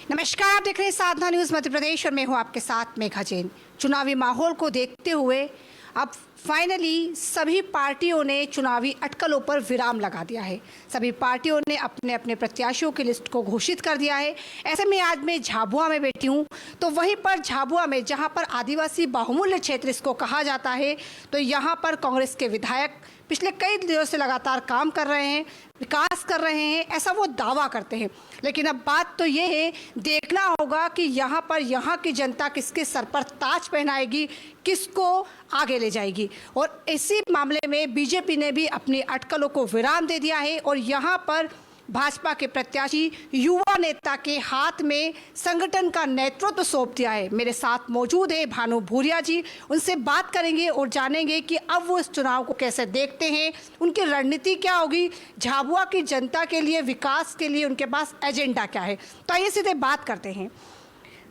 नमस्कार, आप देख रहे हैं साधना न्यूज़ मध्य प्रदेश और मैं हूं आपके साथ मेघा जैन। चुनावी माहौल को देखते हुए अब फाइनली सभी पार्टियों ने चुनावी अटकलों पर विराम लगा दिया है। सभी पार्टियों ने अपने अपने प्रत्याशियों की लिस्ट को घोषित कर दिया है। ऐसे में आज मैं झाबुआ में बैठी हूं, तो वहीं पर झाबुआ में जहां पर आदिवासी बाहुमूल्य क्षेत्र इसको कहा जाता है, तो यहां पर कांग्रेस के विधायक पिछले कई दिनों से लगातार काम कर रहे हैं, विकास कर रहे हैं, ऐसा वो दावा करते हैं। लेकिन अब बात तो ये है, देखना होगा कि यहाँ पर यहाँ की जनता किसके सर पर ताज पहनाएगी, किसको आगे ले जाएगी। और इसी मामले में बीजेपी ने भी अपनी अटकलों को विराम दे दिया है और यहाँ पर भाजपा के प्रत्याशी युवा नेता के हाथ में संगठन का नेतृत्व सौंप दिया है। मेरे साथ मौजूद है भानु भूरिया जी, उनसे बात करेंगे और जानेंगे कि अब वो इस चुनाव को कैसे देखते हैं, उनकी रणनीति क्या होगी, झाबुआ की जनता के लिए, विकास के लिए उनके पास एजेंडा क्या है। तो आइए सीधे बात करते हैं।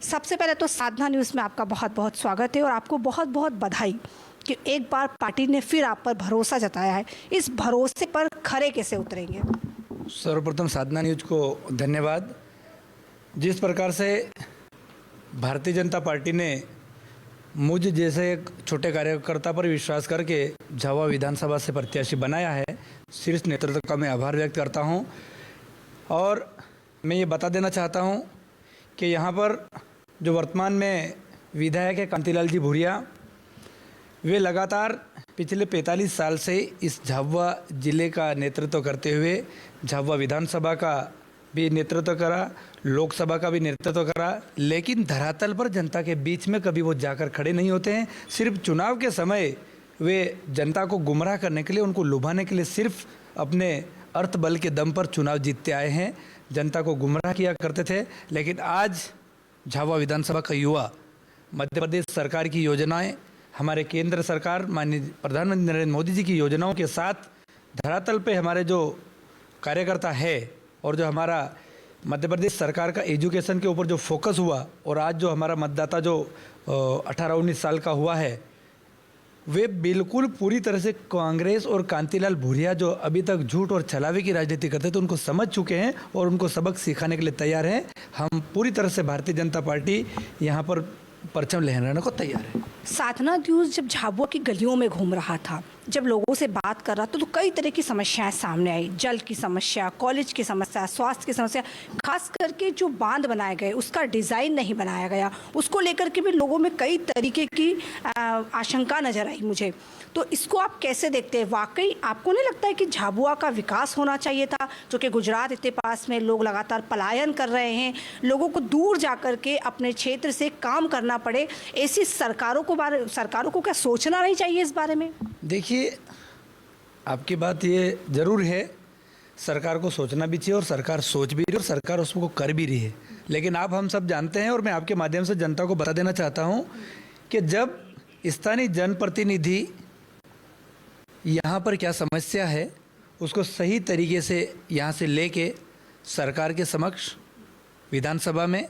सबसे पहले तो साधना न्यूज़ में आपका बहुत बहुत स्वागत है और आपको बहुत बहुत बधाई कि एक बार पार्टी ने फिर आप पर भरोसा जताया है। इस भरोसे पर खरे कैसे उतरेंगे? सर्वप्रथम साधना न्यूज को धन्यवाद। जिस प्रकार से भारतीय जनता पार्टी ने मुझ जैसे एक छोटे कार्यकर्ता पर विश्वास करके झाबुआ विधानसभा से प्रत्याशी बनाया है, शीर्ष नेतृत्व का मैं आभार व्यक्त करता हूं। और मैं ये बता देना चाहता हूं कि यहाँ पर जो वर्तमान में विधायक है कांतिलाल जी भूरिया, वे लगातार पिछले 45 साल से इस झाबुआ जिले का नेतृत्व करते हुए झाबुआ विधानसभा का भी नेतृत्व करा, लोकसभा का भी नेतृत्व करा, लेकिन धरातल पर जनता के बीच में कभी वो जाकर खड़े नहीं होते हैं। सिर्फ चुनाव के समय वे जनता को गुमराह करने के लिए, उनको लुभाने के लिए सिर्फ अपने अर्थ बल के दम पर चुनाव जीतते आए हैं, जनता को गुमराह किया करते थे। लेकिन आज झाबुआ विधानसभा का युवा मध्य प्रदेश सरकार की योजनाएं, हमारे केंद्र सरकार माननीय प्रधानमंत्री नरेंद्र मोदी जी की योजनाओं के साथ धरातल पे हमारे जो कार्यकर्ता है और जो हमारा मध्य प्रदेश सरकार का एजुकेशन के ऊपर जो फोकस हुआ और आज जो हमारा मतदाता जो 18-19 साल का हुआ है, वे बिल्कुल पूरी तरह से कांग्रेस और कांतिलाल भूरिया जो अभी तक झूठ और छलावे की राजनीति करते थे उनको समझ चुके हैं और उनको सबक सिखाने के लिए तैयार हैं। हम पूरी तरह से भारतीय जनता पार्टी यहाँ पर परचम लहराने को तैयार है। साधना न्यूज़ जब झाबुआ की गलियों में घूम रहा था, जब लोगों से बात कर रहा था, तो कई तरह की समस्याएं सामने आई। जल की समस्या, कॉलेज की समस्या, स्वास्थ्य की समस्या, खास करके जो बांध बनाए गए उसका डिज़ाइन नहीं बनाया गया, उसको लेकर के भी लोगों में कई तरीके की आशंका नजर आई मुझे। तो इसको आप कैसे देखते हैं? वाकई आपको नहीं लगता है कि झाबुआ का विकास होना चाहिए था, जो कि गुजरात इतने पास में, लोग लगातार पलायन कर रहे हैं, लोगों को दूर जा कर के अपने क्षेत्र से काम करना पड़े, ऐसी सरकारों को क्या सोचना नहीं चाहिए इस बारे में? देखिए, आपकी बात ये ज़रूर है, सरकार को सोचना भी चाहिए और सरकार सोच भी रही है और सरकार उसको कर भी रही है। लेकिन आप हम सब जानते हैं और मैं आपके माध्यम से जनता को बता देना चाहता हूं कि जब स्थानीय जनप्रतिनिधि यहाँ पर क्या समस्या है उसको सही तरीके से यहाँ से लेके सरकार के समक्ष, विधानसभा में,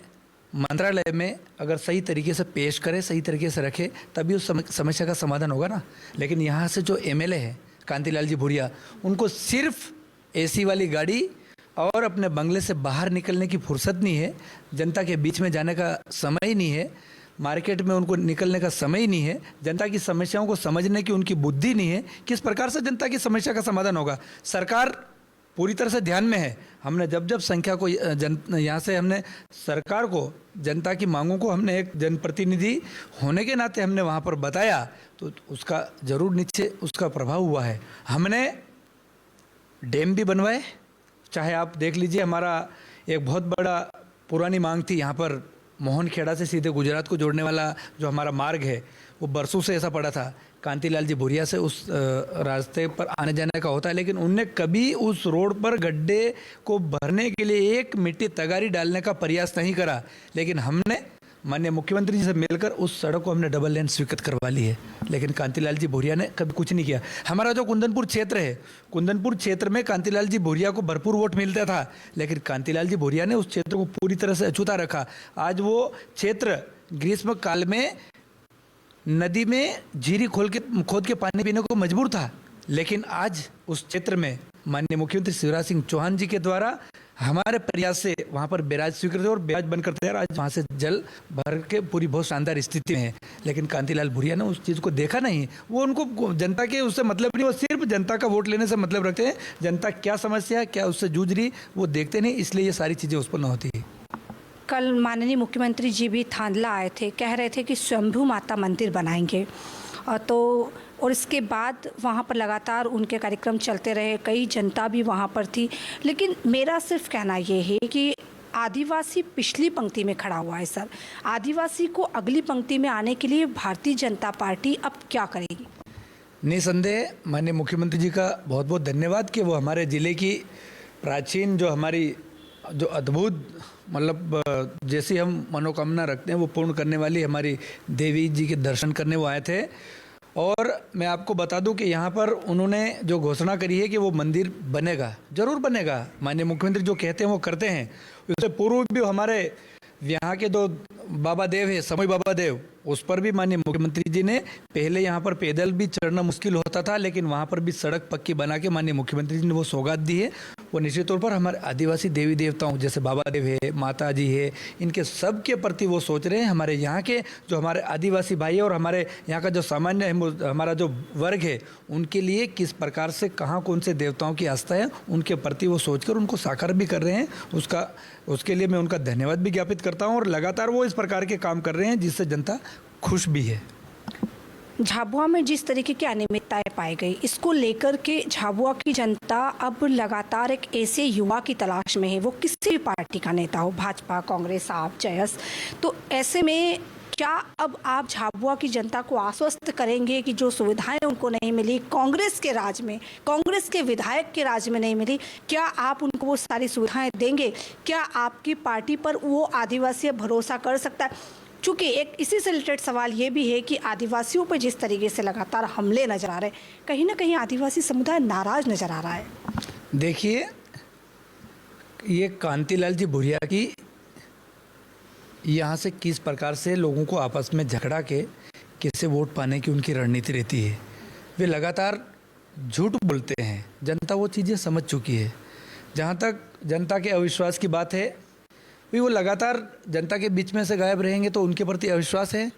मंत्रालय में अगर सही तरीके से पेश करे, सही तरीके से रखे, तभी उस समस्या का समाधान होगा ना। लेकिन यहाँ से जो एमएलए है कांतिलाल जी भूरिया, उनको सिर्फ एसी वाली गाड़ी और अपने बंगले से बाहर निकलने की फुर्सत नहीं है, जनता के बीच में जाने का समय ही नहीं है, मार्केट में उनको निकलने का समय ही नहीं है, जनता की समस्याओं को समझने की उनकी बुद्धि नहीं है। किस प्रकार से जनता की समस्या का समाधान होगा? सरकार पूरी तरह से ध्यान में है। हमने जब जब संख्या को यहाँ से हमने सरकार को, जनता की मांगों को हमने एक जनप्रतिनिधि होने के नाते हमने वहाँ पर बताया, तो उसका ज़रूर नीचे उसका प्रभाव हुआ है। हमने डैम भी बनवाए, चाहे आप देख लीजिए, हमारा एक बहुत बड़ा पुरानी मांग थी यहाँ पर मोहनखेड़ा से सीधे गुजरात को जोड़ने वाला जो हमारा मार्ग है, वो बरसों से ऐसा पड़ा था। कांतिलाल जी भूरिया से उस रास्ते पर आने जाने का होता है, लेकिन उनने कभी उस रोड पर गड्ढे को भरने के लिए एक मिट्टी तगारी डालने का प्रयास नहीं करा। लेकिन हमने माननीय मुख्यमंत्री जी से मिलकर उस सड़क को हमने डबल लेन स्वीकृत करवा ली है। लेकिन कांतिलाल जी भूरिया ने कभी कुछ नहीं किया। हमारा जो कुंदनपुर क्षेत्र है, कुंदनपुर क्षेत्र में कांतिलाल जी भूरिया को भरपूर वोट मिलता था, लेकिन कांतिलाल जी भूरिया ने उस क्षेत्र को पूरी तरह से अछूता रखा। आज वो क्षेत्र ग्रीष्म काल में नदी में झीरी खोद के पानी पीने को मजबूर था, लेकिन आज उस क्षेत्र में माननीय मुख्यमंत्री शिवराज सिंह चौहान जी के द्वारा हमारे प्रयास से वहाँ पर बैराज स्वीकृत और बैराज बनकर तैयार, आज वहाँ से जल भर के पूरी बहुत शानदार स्थिति में है। लेकिन कांतिलाल भूरिया ने उस चीज़ को देखा नहीं, वो उनको जनता के उससे मतलब नहीं, वो सिर्फ जनता का वोट लेने से मतलब रखते हैं। जनता क्या समस्या है, क्या उससे जूझ रही, वो देखते नहीं, इसलिए ये सारी चीज़ें उस पर न होती है। कल माननीय मुख्यमंत्री जी भी थांदला आए थे, कह रहे थे कि स्वयंभू माता मंदिर बनाएंगे, और इसके बाद वहाँ पर लगातार उनके कार्यक्रम चलते रहे, कई जनता भी वहाँ पर थी। लेकिन मेरा सिर्फ कहना ये है कि आदिवासी पिछली पंक्ति में खड़ा हुआ है सर। आदिवासी को अगली पंक्ति में आने के लिए भारतीय जनता पार्टी अब क्या करेगी? निसंदेह माननीय मुख्यमंत्री जी का बहुत बहुत धन्यवाद कि वो हमारे ज़िले की प्राचीन जो हमारी जो अद्भुत मतलब जैसी हम मनोकामना रखते हैं वो पूर्ण करने वाली हमारी देवी जी के दर्शन करने वो आए थे। और मैं आपको बता दूं कि यहाँ पर उन्होंने जो घोषणा करी है कि वो मंदिर बनेगा, ज़रूर बनेगा। माननीय मुख्यमंत्री जो कहते हैं वो करते हैं। उससे पूर्व भी हमारे यहाँ के दो बाबा देव है, समूह बाबा देव, उस पर भी माननीय मुख्यमंत्री जी ने पहले यहाँ पर पैदल भी चढ़ना मुश्किल होता था, लेकिन वहाँ पर भी सड़क पक्की बना के माननीय मुख्यमंत्री जी ने वो सौगात दी है। वो निश्चित तौर पर हमारे आदिवासी देवी देवताओं जैसे बाबा देव है, माता जी है, इनके सब के प्रति वो सोच रहे हैं। हमारे यहाँ के जो हमारे आदिवासी भाई है और हमारे यहाँ का जो सामान्य हमारा जो वर्ग है, उनके लिए किस प्रकार से कहाँ कौन से देवताओं की आस्था है, उनके प्रति वो सोचकर उनको साकार भी कर रहे हैं। उसके लिए मैं उनका धन्यवाद भी ज्ञापित करता हूँ। और लगातार वो इस प्रकार के काम कर रहे हैं जिससे जनता खुश भी है। झाबुआ में जिस तरीके की अनियमितताएं पाई गई, इसको लेकर के झाबुआ की जनता अब लगातार एक ऐसे युवा की तलाश में है, वो किसी भी पार्टी का नेता हो, भाजपा, कांग्रेस, आप, जयस। तो ऐसे में क्या अब आप झाबुआ की जनता को आश्वस्त करेंगे कि जो सुविधाएं उनको नहीं मिली कांग्रेस के राज में, कांग्रेस के विधायक के राज में नहीं मिली, क्या आप उनको वो सारी सुविधाएं देंगे? क्या आपकी पार्टी पर वो आदिवासी भरोसा कर सकता है? चूँकि एक इसी से रिलेटेड सवाल ये भी है कि आदिवासियों पर जिस तरीके से लगातार हमले नज़र आ रहे हैं, कहीं ना कहीं आदिवासी समुदाय नाराज़ नज़र आ रहा है। देखिए, ये कांतिलाल जी भूरिया की यहाँ से किस प्रकार से लोगों को आपस में झगड़ा के किससे वोट पाने की उनकी रणनीति रहती है। वे लगातार झूठ बोलते हैं, जनता वो चीज़ें समझ चुकी है। जहाँ तक जनता के अविश्वास की बात है, भी वो लगातार जनता के बीच में से गायब रहेंगे तो उनके प्रति अविश्वास है।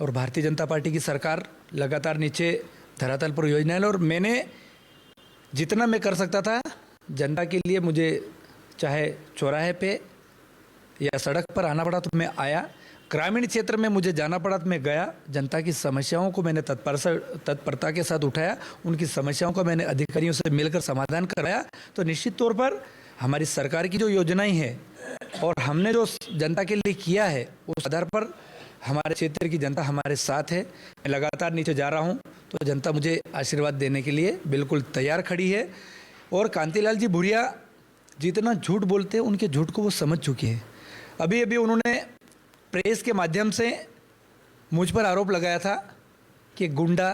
और भारतीय जनता पार्टी की सरकार लगातार नीचे धरातल पर योजनाएं, और मैंने जितना मैं कर सकता था जनता के लिए, मुझे चाहे चौराहे पे या सड़क पर आना पड़ा तो मैं आया, ग्रामीण क्षेत्र में मुझे जाना पड़ा तो मैं गया। जनता की समस्याओं को मैंने तत्परता के साथ उठाया, उनकी समस्याओं का मैंने अधिकारियों से मिलकर समाधान कराया। तो निश्चित तौर पर हमारी सरकार की जो योजनाएं हैं और हमने जो जनता के लिए किया है, उस आधार पर हमारे क्षेत्र की जनता हमारे साथ है। मैं लगातार नीचे जा रहा हूं तो जनता मुझे आशीर्वाद देने के लिए बिल्कुल तैयार खड़ी है। और कांतिलाल जी भूरिया जितना झूठ बोलते हैं, उनके झूठ को वो समझ चुकी है। अभी अभी उन्होंने प्रेस के माध्यम से मुझ पर आरोप लगाया था कि गुंडा,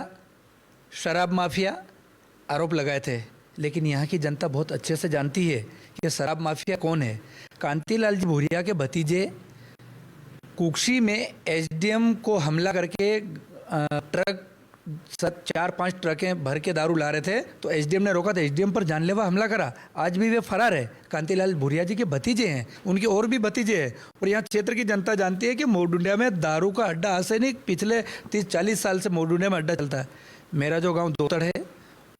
शराब माफिया आरोप लगाए थे, लेकिन यहाँ की जनता बहुत अच्छे से जानती है कि शराब माफिया कौन है। कांतिलाल जी भूरिया के भतीजे कुक्षी में एसडीएम को हमला करके ट्रक 4-5 ट्रकें भर के दारू ला रहे थे, तो एसडीएम ने रोका, तो एसडीएम पर जानलेवा हमला करा। आज भी वे फरार है। कांतिलाल भूरिया जी के भतीजे हैं, उनके और भी भतीजे हैं। और यहाँ क्षेत्र की जनता जानती है कि मोरडुंडिया में दारू का अड्डा आज से नहीं, पिछले 30-40 साल से मोरडुंडिया में अड्डा चलता है। मेरा जो गाँव दोतड़ है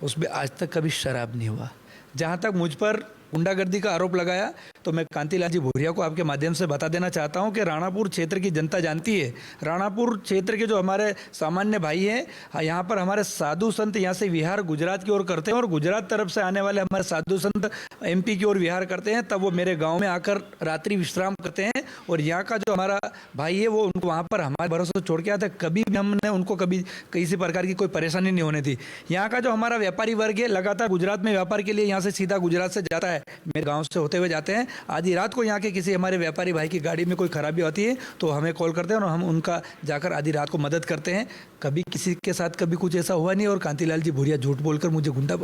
उसमें आज तक कभी शराब नहीं हुआ। जहाँ तक मुझ पर गुंडागर्दी का आरोप लगाया, तो मैं कांतिलाल जी भूरिया को आपके माध्यम से बता देना चाहता हूं कि राणापुर क्षेत्र की जनता जानती है। राणापुर क्षेत्र के जो हमारे सामान्य भाई हैं, यहाँ पर हमारे साधु संत यहाँ से विहार गुजरात की ओर करते हैं, और गुजरात तरफ से आने वाले हमारे साधु संत एमपी की ओर विहार करते हैं। तब वो मेरे गाँव में आकर रात्रि विश्राम करते हैं, और यहाँ का जो हमारा भाई है वो उनको वहाँ पर हमारे भरोसे छोड़ के आता है। कभी भी हमने उनको कभी किसी प्रकार की कोई परेशानी नहीं होने दी। यहाँ का जो हमारा व्यापारी वर्ग है, लगातार गुजरात में व्यापार के लिए यहाँ से सीधा गुजरात से जाता है, मेरे गांव से होते हुए जाते हैं। आधी रात को यहाँ के किसी हमारे व्यापारी भाई की गाड़ी में कोई खराबी होती है तो हमें कॉल करते हैं, और हम उनका जाकर आधी रात को मदद करते हैं। कभी किसी के साथ कभी कुछ ऐसा हुआ नहीं। और कांतिलाल जी भूरिया झूठ बोलकर मुझे गुंडा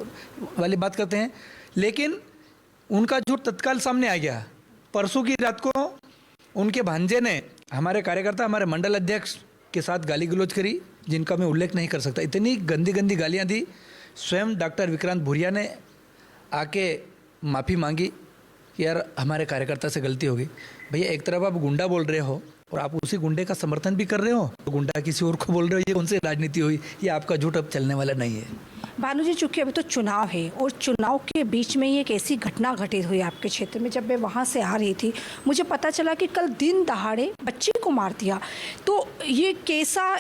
वाली बात करते हैं, लेकिन उनका झूठ तत्काल सामने आ गया। परसों की रात को उनके भांजे ने हमारे कार्यकर्ता, हमारे मंडल अध्यक्ष के साथ गाली गलौज करी, जिनका मैं उल्लेख नहीं कर सकता। इतनी गंदी गंदी गालियाँ दी। स्वयं डॉक्टर विक्रांत भूरिया ने आके माफ़ी मांगी कि यार हमारे कार्यकर्ता से गलती होगी। भैया एक तरफ आप गुंडा बोल रहे हो और आप उसी गुंडे का समर्थन भी कर रहे हो, तो गुंडा किसी और को बोल रहे हो, ये कौन सी राजनीति हुई? ये आपका झूठ अब चलने वाला नहीं है। भानु जी, चूंकि अभी तो चुनाव है और चुनाव के बीच में ही एक ऐसी घटना घटित हुई आपके क्षेत्र में। जब मैं वहाँ से आ रही थी मुझे पता चला कि कल दिन दहाड़े बच्चे को मार दिया। तो ये कैसा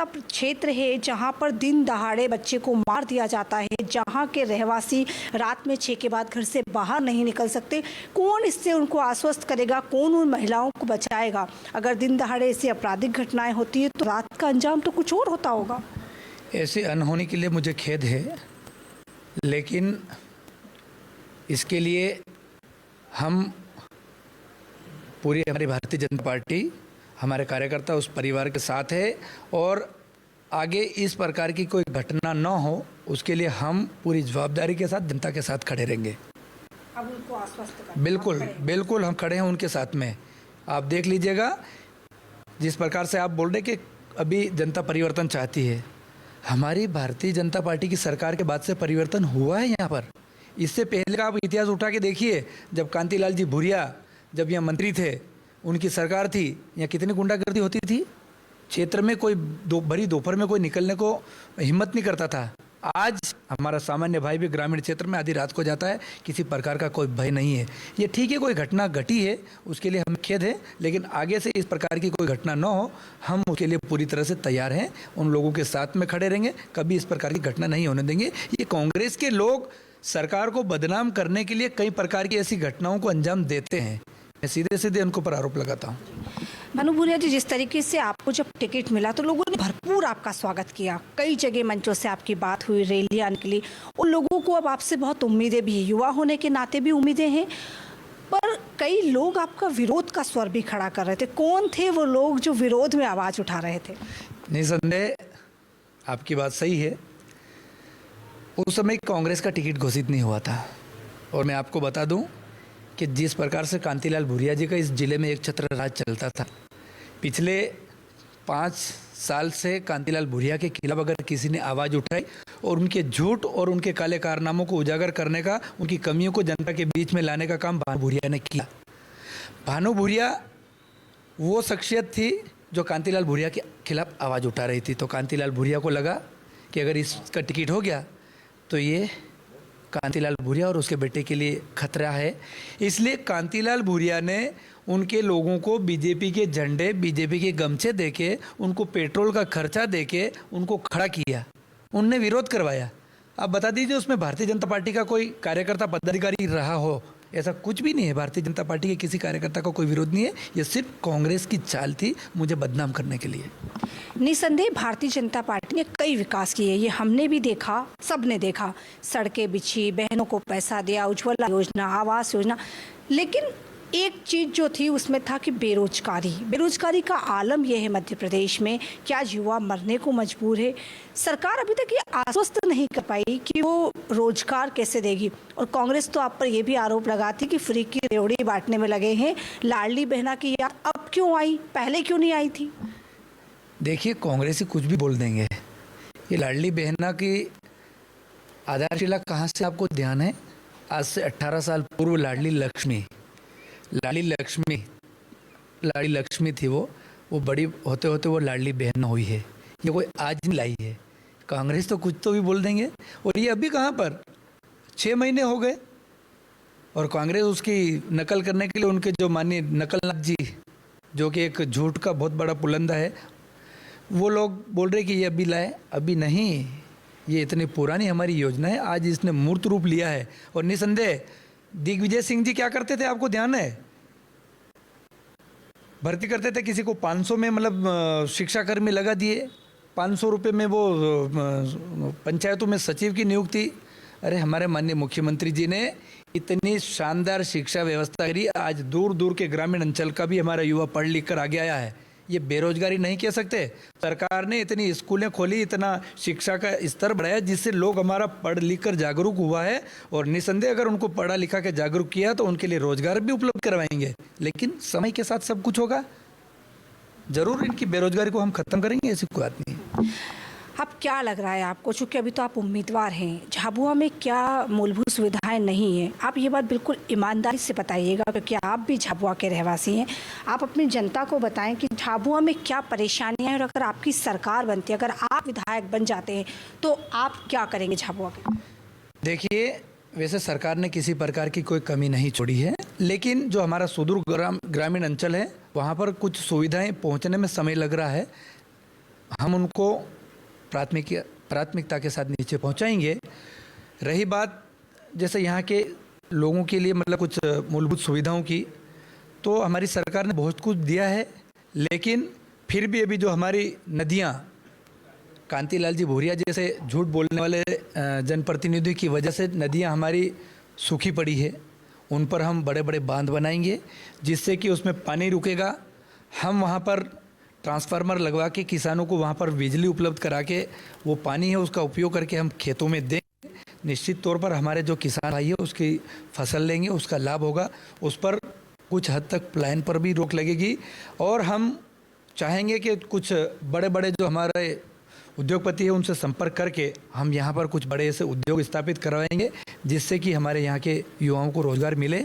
क्षेत्र है जहाँ पर दिन दहाड़े बच्चे को मार दिया जाता है, जहाँ के रहवासी रात में 6 के बाद घर से बाहर नहीं निकल सकते? कौन इससे उनको आश्वस्त करेगा, कौन उन महिलाओं को बचाएगा? अगर दिन दहाड़े ऐसी आपराधिक घटनाएं होती है तो रात का अंजाम तो कुछ और होता होगा। ऐसे अनहोनी के लिए मुझे खेद है, लेकिन इसके लिए हम पूरी हमारी भारतीय जनता पार्टी, हमारे कार्यकर्ता उस परिवार के साथ है और आगे इस प्रकार की कोई घटना न हो उसके लिए हम पूरी जवाबदारी के साथ जनता के साथ खड़े रहेंगे। अब उनको आश्वस्त करना। बिल्कुल बिल्कुल हम खड़े हैं उनके साथ में। आप देख लीजिएगा जिस प्रकार से आप बोल रहे कि अभी जनता परिवर्तन चाहती है, हमारी भारतीय जनता पार्टी की सरकार के बाद से परिवर्तन हुआ है यहाँ पर। इससे पहले का आप इतिहास उठा के देखिए, जब कांतिलाल जी भूरिया जब यहाँ मंत्री थे, उनकी सरकार थी, यहाँ कितनी गुंडागर्दी होती थी। क्षेत्र में कोई भरी दोपहर में कोई निकलने को हिम्मत नहीं करता था। आज हमारा सामान्य भाई भी ग्रामीण क्षेत्र में आधी रात को जाता है, किसी प्रकार का कोई भय नहीं है। ये ठीक है, कोई घटना घटी है उसके लिए हमें खेद है, लेकिन आगे से इस प्रकार की कोई घटना न हो, हम उसके लिए पूरी तरह से तैयार हैं, उन लोगों के साथ में खड़े रहेंगे, कभी इस प्रकार की घटना नहीं होने देंगे। ये कांग्रेस के लोग सरकार को बदनाम करने के लिए कई प्रकार की ऐसी घटनाओं को अंजाम देते हैं। मैं सीधे सीधे उनको पर आरोप लगाता हूँ। भानु भूरिया जी, जिस तरीके से आपको जब टिकट मिला तो लोगों ने भरपूर आपका स्वागत किया, कई जगह मंचों से आपकी बात हुई, रैलियां निकली। उन लोगों को अब आपसे बहुत उम्मीदें भी, युवा होने के नाते भी उम्मीदें हैं, पर कई लोग आपका विरोध का स्वर भी खड़ा कर रहे थे। कौन थे वो लोग जो विरोध में आवाज़ उठा रहे थे? निसंदेह आपकी बात सही है। उस समय कांग्रेस का टिकट घोषित नहीं हुआ था और मैं आपको बता दूं कि जिस प्रकार से कांतिलाल भूरिया जी का इस जिले में एक छत्र राज चलता था, पिछले 5 साल से कांतिलाल भूरिया के खिलाफ अगर किसी ने आवाज़ उठाई और उनके झूठ और उनके काले कारनामों को उजागर करने का, उनकी कमियों को जनता के बीच में लाने का काम भानु भूरिया ने किया। भानु भूरिया वो शख्सियत थी जो कांतिलाल भूरिया के खिलाफ आवाज़ उठा रही थी। तो कांतिलाल भूरिया को लगा कि अगर इसका टिकट हो गया तो ये कांतिलाल भूरिया और उसके बेटे के लिए खतरा है। इसलिए कांतिलाल भूरिया ने उनके लोगों को बीजेपी के झंडे, बीजेपी के गमछे देके, उनको पेट्रोल का खर्चा देके उनको खड़ा किया, उनने विरोध करवाया। आप बता दीजिए उसमें भारतीय जनता पार्टी का कोई कार्यकर्ता पदाधिकारी रहा हो? ऐसा कुछ भी नहीं है। भारतीय जनता पार्टी के किसी कार्यकर्ता का कोई विरोध नहीं है। ये सिर्फ कांग्रेस की चाल थी मुझे बदनाम करने के लिए। निसंदेह भारतीय जनता पार्टी ने कई विकास किए, ये हमने भी देखा, सबने देखा। सड़कें बिछी, बहनों को पैसा दिया, उज्ज्वला योजना, आवास योजना। लेकिन एक चीज़ जो थी उसमें था कि बेरोजगारी का आलम यह है मध्य प्रदेश में कि आज युवा मरने को मजबूर है। सरकार अभी तक ये आश्वस्त नहीं कर पाई कि वो रोजगार कैसे देगी। और कांग्रेस तो आप पर यह भी आरोप लगाती कि फ्री की रेवड़ी बांटने में लगे हैं। लाडली बहना की याद अब क्यों आई, पहले क्यों नहीं आई थी? देखिए, कांग्रेसी कुछ भी बोल देंगे। ये लाडली बहना की आधारशिला कहाँ से आपको ध्यान है? आज से 18 साल पूर्व लाडली लक्ष्मी थी। वो बड़ी होते होते वो लाडली बहन हुई है। ये कोई आज नहीं लाई है। कांग्रेस तो कुछ तो भी बोल देंगे। और ये अभी कहाँ पर 6 महीने हो गए और कांग्रेस उसकी नकल करने के लिए उनके जो माननीय नकलनाथ जी, जो कि एक झूठ का बहुत बड़ा पुलंदा है, वो लोग बोल रहे कि ये अभी लाए। अभी नहीं, ये इतनी पुरानी हमारी योजना है, आज इसने मूर्त रूप लिया है। और निसंदेह दिग्विजय सिंह जी क्या करते थे आपको ध्यान है? भर्ती करते थे किसी को 500 में, मतलब शिक्षाकर्मी लगा दिए, 500 रुपये में वो पंचायतों में सचिव की नियुक्ति। अरे हमारे माननीय मुख्यमंत्री जी ने इतनी शानदार शिक्षा व्यवस्था करी, आज दूर दूर के ग्रामीण अंचल का भी हमारा युवा पढ़ लिख कर आगे आया है। ये बेरोजगारी नहीं कह सकते। सरकार ने इतनी स्कूलें खोली, इतना शिक्षा का स्तर बढ़ाया, जिससे लोग हमारा पढ़ लिख कर जागरूक हुआ है। और निसंदेह अगर उनको पढ़ा लिखा के जागरूक किया तो उनके लिए रोजगार भी उपलब्ध करवाएंगे। लेकिन समय के साथ सब कुछ होगा, जरूर इनकी बेरोजगारी को हम खत्म करेंगे, ऐसी कोई बात नहीं। अब क्या लग रहा है आपको, चूँकि अभी तो आप उम्मीदवार हैं, झाबुआ में क्या मूलभूत सुविधाएं नहीं हैं? आप ये बात बिल्कुल ईमानदारी से बताइएगा, क्योंकि आप भी झाबुआ के रहवासी हैं। आप अपनी जनता को बताएं कि झाबुआ में क्या परेशानियां हैं, और अगर आपकी सरकार बनती है, अगर आप विधायक बन जाते हैं, तो आप क्या करेंगे झाबुआ के? देखिए, वैसे सरकार ने किसी प्रकार की कोई कमी नहीं छोड़ी है, लेकिन जो हमारा सुदूर ग्रामीण अंचल है, वहाँ पर कुछ सुविधाएं पहुँचने में समय लग रहा है। हम उनको प्राथमिकता के साथ नीचे पहुंचाएंगे। रही बात जैसे यहाँ के लोगों के लिए मतलब कुछ मूलभूत सुविधाओं की, तो हमारी सरकार ने बहुत कुछ दिया है, लेकिन फिर भी अभी जो हमारी नदियाँ, कांतिलाल जी भूरिया जैसे झूठ बोलने वाले जनप्रतिनिधि की वजह से नदियाँ हमारी सूखी पड़ी है। उन पर हम बड़े बड़े बांध बनाएंगे, जिससे कि उसमें पानी रुकेगा। हम वहाँ पर ट्रांसफार्मर लगवा के किसानों को वहाँ पर बिजली उपलब्ध करा के वो पानी है उसका उपयोग करके हम खेतों में दें। निश्चित तौर पर हमारे जो किसान भाई है उसकी फसल लेंगे, उसका लाभ होगा। उस पर कुछ हद तक पलायन पर भी रोक लगेगी, और हम चाहेंगे कि कुछ बड़े बड़े जो हमारे उद्योगपति है उनसे संपर्क करके हम यहाँ पर कुछ बड़े ऐसे उद्योग स्थापित करवाएंगे, जिससे कि हमारे यहाँ के युवाओं को रोजगार मिले।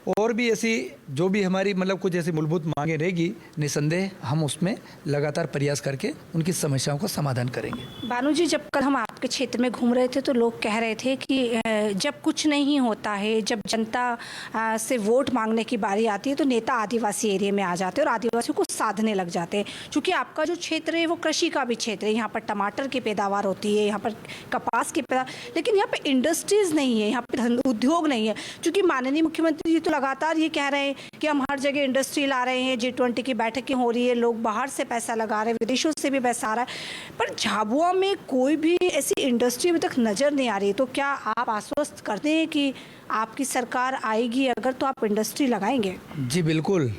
और भी ऐसी जो भी हमारी मतलब कुछ ऐसी मूलभूत मांगे रहेगी, निसंदेह हम उसमें लगातार प्रयास करके उनकी समस्याओं का समाधान करेंगे। बानू जी, जब कल हम आपके क्षेत्र में घूम रहे थे तो लोग कह रहे थे कि जब कुछ नहीं होता है, जब जनता से वोट मांगने की बारी आती है, तो नेता आदिवासी एरिया में आ जाते हैं और आदिवासियों को साधने लग जाते हैं। क्योंकि आपका जो क्षेत्र है वो कृषि का भी क्षेत्र है, यहाँ पर टमाटर की पैदावार होती है, यहाँ पर कपास की पैदावार, लेकिन यहाँ पर इंडस्ट्रीज़ नहीं है, यहाँ पर उद्योग नहीं है। क्योंकि माननीय मुख्यमंत्री जी तो लगातार ये कह रहे हैं कि हम हर जगह इंडस्ट्री ला रहे हैं, G20 की बैठकें हो रही है, लोग बाहर से पैसा लगा रहे हैं, विदेशों से भी पैसा आ रहा है, पर झाबुआ में कोई भी ऐसी इंडस्ट्री अभी तक नज़र नहीं आ रही। तो क्या आप आश्वस्त करते हैं कि आपकी सरकार आएगी अगर, तो आप इंडस्ट्री लगाएंगे? जी बिल्कुल,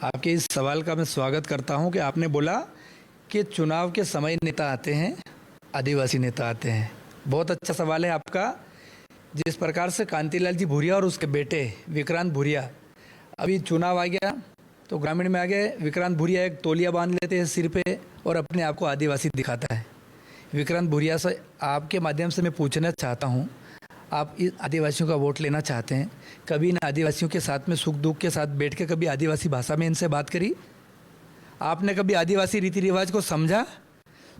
आपके इस सवाल का मैं स्वागत करता हूं कि आपने बोला कि चुनाव के समय नेता आते हैं, आदिवासी नेता आते हैं। बहुत अच्छा सवाल है आपका। जिस प्रकार से कांतिलाल जी भूरिया और उसके बेटे विक्रांत भूरिया, अभी चुनाव आ गया तो ग्रामीण में आ गए। विक्रांत भूरिया एक तौलिया बांध लेते हैं सिर पे और अपने आप को आदिवासी दिखाता है। विक्रांत भूरिया से आपके माध्यम से मैं पूछना चाहता हूँ, आप इस आदिवासियों का वोट लेना चाहते हैं, कभी इन आदिवासियों के साथ में सुख दुख के साथ बैठ के कभी आदिवासी भाषा में इनसे बात करी? आपने कभी आदिवासी रीति रिवाज को समझा?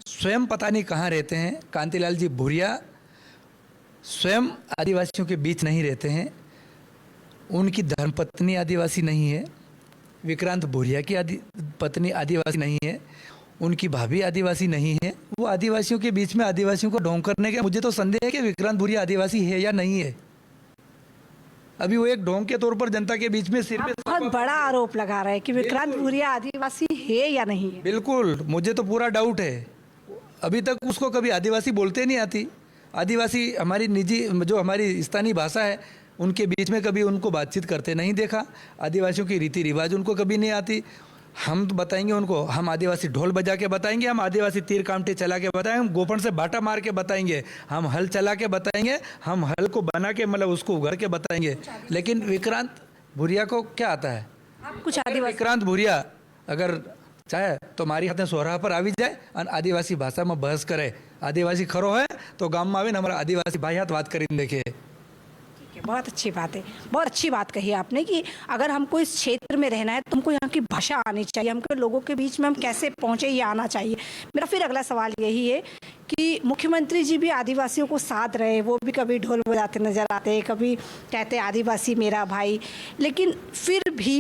स्वयं पता नहीं कहाँ रहते हैं। कांतिलाल जी भूरिया स्वयं आदिवासियों के बीच नहीं रहते हैं, उनकी धर्मपत्नी आदिवासी नहीं है, विक्रांत भूरिया की पत्नी आदिवासी नहीं है, उनकी भाभी आदिवासी नहीं है। वो आदिवासियों के बीच में आदिवासियों को ढोंग करने के, मुझे तो संदेह है कि विक्रांत भूरिया आदिवासी है या नहीं है। अभी वो एक ढोंग के तौर पर जनता के बीच में सिर पे बहुत बड़ा आरोप लगा रहे हैं कि विक्रांत भूरिया आदिवासी है या नहीं है। बिल्कुल, मुझे तो पूरा डाउट है। अभी तक उसको कभी आदिवासी बोलते नहीं आती। आदिवासी हमारी निजी जो हमारी स्थानीय भाषा है उनके बीच में कभी उनको बातचीत करते नहीं देखा। आदिवासियों की रीति रिवाज उनको कभी नहीं आती। हम तो बताएंगे उनको, हम आदिवासी ढोल बजा के बताएंगे, हम आदिवासी तीर कामटे चला के बताएंगे, हम गोफन से बाटा मार के बताएंगे, हम हल चला के बताएंगे, हम हल को बना के मतलब उसको उगड़ के बताएंगे। लेकिन विक्रांत भूरिया को क्या आता है? आप कुछ आदिवासी, विक्रांत भूरिया अगर चाहे तो हमारी हाथ में सोहरा पर આવી જાય અને આદિવાસી ભાષામાં બહસ કરે। આદિવાસી ખરો હોય તો ગામમાં આવીને અમારા આદિવાસી ભાઈ હાથ વાત કરીને દેખે। ठीक है, बहुत अच्छी बात है, बहुत अच्छी बात कही आपने कि अगर हमको इस क्षेत्र में रहना है तो हमको यहाँ की भाषा आनी चाहिए, हमको लोगों के बीच में हम कैसे पहुँचे ये आना चाहिए। मेरा फिर अगला सवाल यही है कि मुख्यमंत्री जी भी आदिवासियों को साध रहे हैं, वो भी कभी ढोल बजाते नजर आते हैं, कभी कहते हैं आदिवासी मेरा भाई, लेकिन फिर भी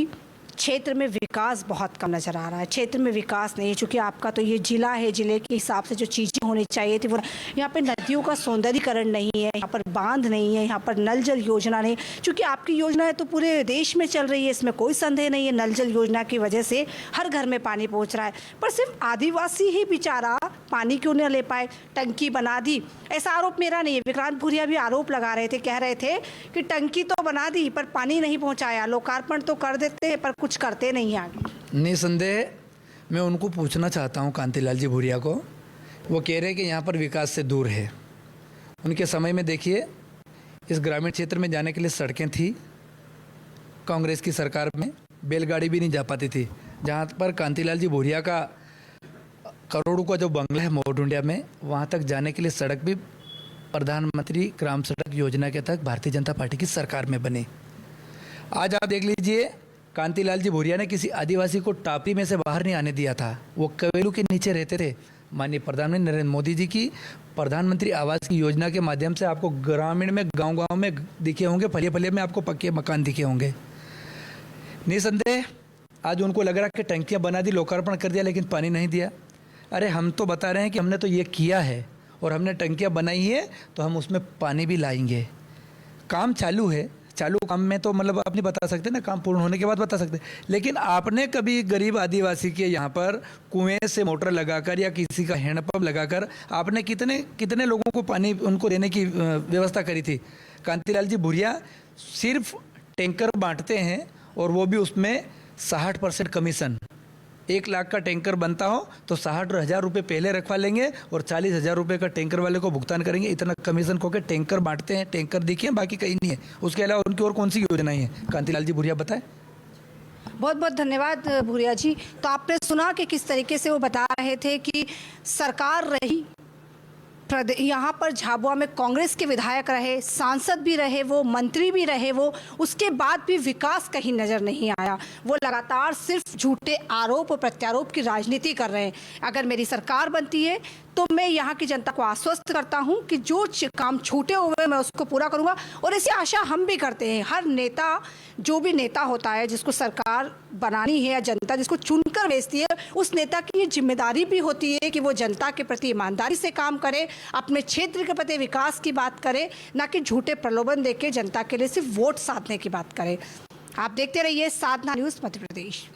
क्षेत्र में विकास बहुत कम नज़र आ रहा है। क्षेत्र में विकास नहीं है, चूँकि आपका तो ये ज़िला है, ज़िले के हिसाब से जो चीज़ें होनी चाहिए थी वो, यहाँ पे नदियों का सौंदर्यीकरण नहीं है, यहाँ पर बांध नहीं है, यहाँ पर नल जल योजना नहीं। चूँकि आपकी योजना है तो पूरे देश में चल रही है, इसमें कोई संदेह नहीं है। नल जल योजना की वजह से हर घर में पानी पहुँच रहा है, पर सिर्फ आदिवासी ही बेचारा पानी क्यों न ले पाए? टंकी बना दी, ऐसा आरोप मेरा नहीं है, विक्रांत भूरिया भी आरोप लगा रहे थे, कह रहे थे कि टंकी तो बना दी पर पानी नहीं पहुँचाया, लोकार्पण तो कर देते हैं पर कुछ करते नहीं आगे। निसंदेह मैं उनको पूछना चाहता हूं, कांतिलाल जी भूरिया को, वो कह रहे हैं कि यहाँ पर विकास से दूर है। उनके समय में देखिए इस ग्रामीण क्षेत्र में जाने के लिए सड़कें थी, कांग्रेस की सरकार में बैलगाड़ी भी नहीं जा पाती थी। जहाँ पर कांतिलाल जी भूरिया का करोड़ों का जो बंगला है मोड इंडिया में, वहाँ तक जाने के लिए सड़क भी प्रधानमंत्री ग्राम सड़क योजना के तहत भारतीय जनता पार्टी की सरकार में बनी। आज आप देख लीजिए, कांतिलाल जी भूरिया ने किसी आदिवासी को टापी में से बाहर नहीं आने दिया था। वो कवेलू के नीचे रहते थे। माननीय प्रधानमंत्री नरेंद्र मोदी जी की प्रधानमंत्री आवास की योजना के माध्यम से आपको ग्रामीण में, गांव-गांव में दिखे होंगे, फलिया-फलिया में आपको पक्के मकान दिखे होंगे। निसंदेह आज उनको लग रहा कि टंकियां बना दी, लोकार्पण कर दिया, लेकिन पानी नहीं दिया। अरे हम तो बता रहे हैं कि हमने तो ये किया है और हमने टंकियां बनाई है, तो हम उसमें पानी भी लाएंगे। काम चालू है। चालू काम में तो मतलब आप नहीं बता सकते ना, काम पूर्ण होने के बाद बता सकते। लेकिन आपने कभी गरीब आदिवासी के यहाँ पर कुएं से मोटर लगाकर या किसी का हैंडपंप लगाकर आपने कितने कितने लोगों को पानी उनको देने की व्यवस्था करी थी? कांतिलाल जी भूरिया सिर्फ टैंकर बांटते हैं और वो भी उसमें 60% कमीशन। 1 लाख का टैंकर बनता हो तो 60,000 रुपये पहले रखवा लेंगे और 40,000 रुपये का टैंकर वाले को भुगतान करेंगे। इतना कमीशन को के टैंकर बांटते हैं। टैंकर देखिए, बाकी कहीं नहीं है। उसके अलावा उनकी और कौन सी योजनाएं हैं? कांतिलाल जी भूरिया बताएं। बहुत बहुत धन्यवाद भूरिया जी। तो आपने सुना कि किस तरीके से वो बता रहे थे कि सरकार रही, यहाँ पर झाबुआ में कांग्रेस के विधायक रहे, सांसद भी रहे वो, मंत्री भी रहे वो, उसके बाद भी विकास कहीं नज़र नहीं आया। वो लगातार सिर्फ झूठे आरोप और प्रत्यारोप की राजनीति कर रहे हैं। अगर मेरी सरकार बनती है तो मैं यहाँ की जनता को आश्वस्त करता हूँ कि जो काम छूटे हुए मैं उसको पूरा करूँगा। और ऐसी आशा हम भी करते हैं। हर नेता, जो भी नेता होता है जिसको सरकार बनानी है या जनता जिसको चुनकर भेजती है, उस नेता की ये जिम्मेदारी भी होती है कि वो जनता के प्रति ईमानदारी से काम करे, अपने क्षेत्र के प्रति विकास की बात करे, ना कि झूठे प्रलोभन देके जनता के लिए सिर्फ वोट साधने की बात करे। आप देखते रहिए साधना न्यूज़ मध्य प्रदेश।